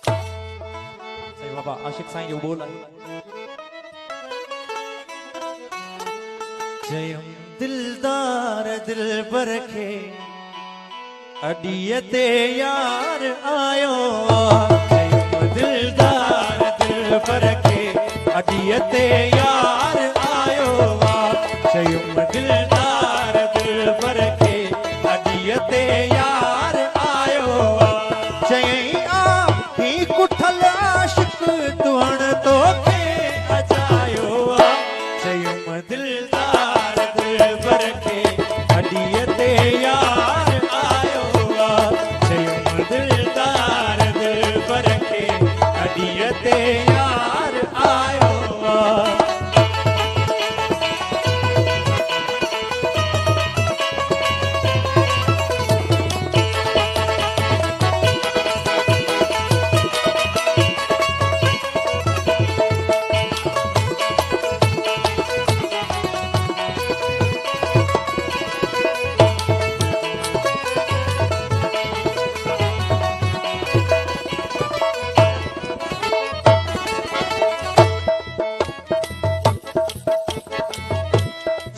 सही बाबा आशिक साईं जो बोला जयम दिलदार दिल बरखे अडियते यार आयो जयम दिलदार दिल बरखे अडियते यार आयो जयम दिलदार दिल बरखे अडियते यार आयो जय आ ही कुठल आशिक तुहण तो के अजायो जयम दिलदार दिल बरखे अडियते यार आयो जयम दिलदार दिल बरखे अडियते यार आयो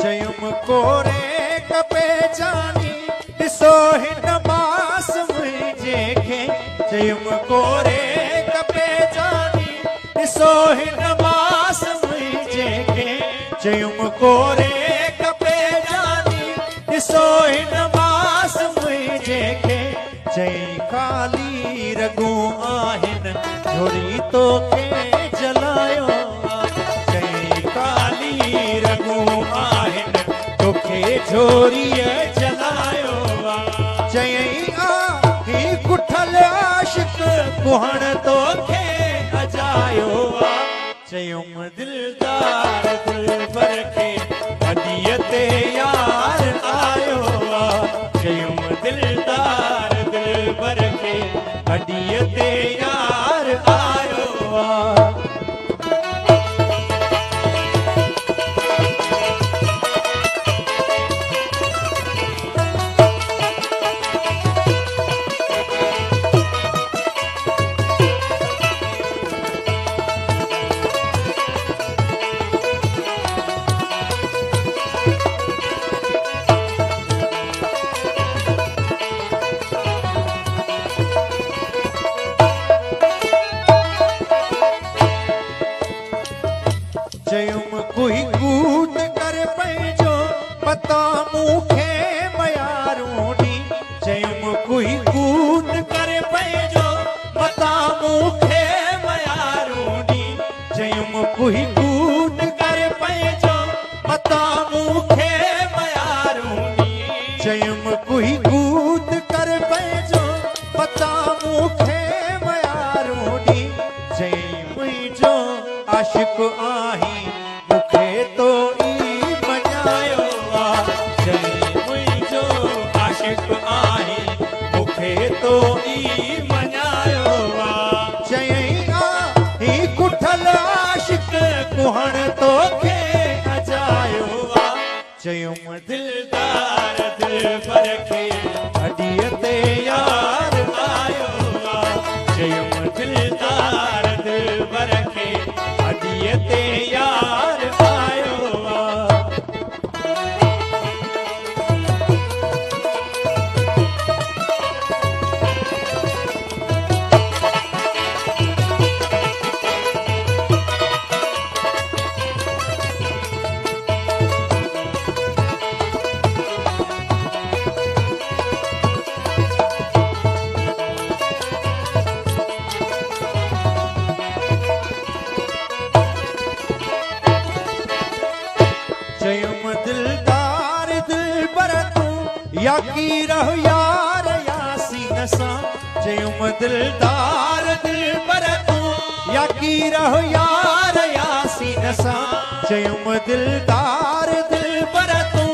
जयम कोरे कपे जानी ॾिसो हिन मास मुंहिंजे खे जयम कोरे कपे जानी ॾिसो हिन मास मुंहिंजे खे जयम कोरे कपे जानी ॾिसो हिन मास मुंहिंजे खे चई ख़ाली रगूं आहिनि झोरी तोखे जलायो चई ख़ाली रगूं आहिनि तोखे झोरीअ जलायो चयई आ ही कुठल आशिक कुहण तोखे अजायो चयुम दिलदार दिल बरखे अडियते यार आयो चयुम दिलदार दिल बरखे अडियते यार आयो चयुम कोई कूट कर पंहिंजो पता मूंखे मयारूं ॾी चयुम कोई कूट कर पंहिंजो पता मूंखे मयारूं ॾी चयुम कोई कूट कर पंहिंजो पता मूंखे मयारूं ॾी चयुम कोई कूट कर पंहिंजो पता मूंखे मयारूं ॾी चई मुंहिंजो आशिक आहीं मूंखे तो ई मञायो चई मुंहिंजो आशिक आहीं मूंखे तो ई मञायो चयई आ ही कुठल आशिक कुहण तोखे अजायो चयुम दिलदार दिल बरखे अडियते यार आयो चयुम दिलदार दिल बरखे अडियते यार आयो चयुम दिलदार दिल बर तूं याकी रहो यार यासीन सां चयुम दिलदार दिल बर तूं याकी रहो यार यासीन सां चयुम दिलदार दिल बर तूं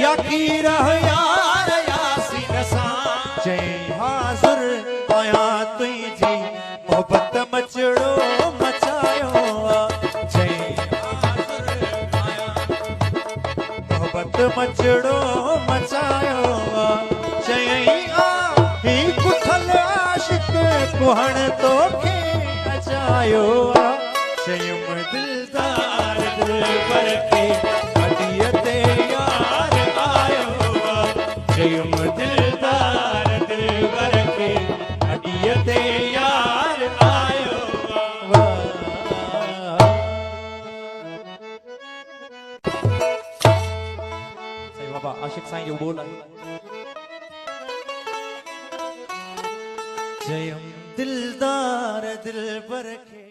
याकी रहो यार यासीन सां चई हाज़ुर आहियां तुंहिंजी मोहबत मचड़ो मचायो चई मोहबत मचड़ो मचायो चयई आ ही कुठल आशिक सुहण तो खे अचायो आ चयुम दिलदार दिलबर खे अॾीअ ते यार आयो आ चयुम दिलदार दिलबर खे अॾीअ ते यार आयो आ सही बाबा आशिक साईं जो बोल आहे चयुम दिलदार दिलबर खे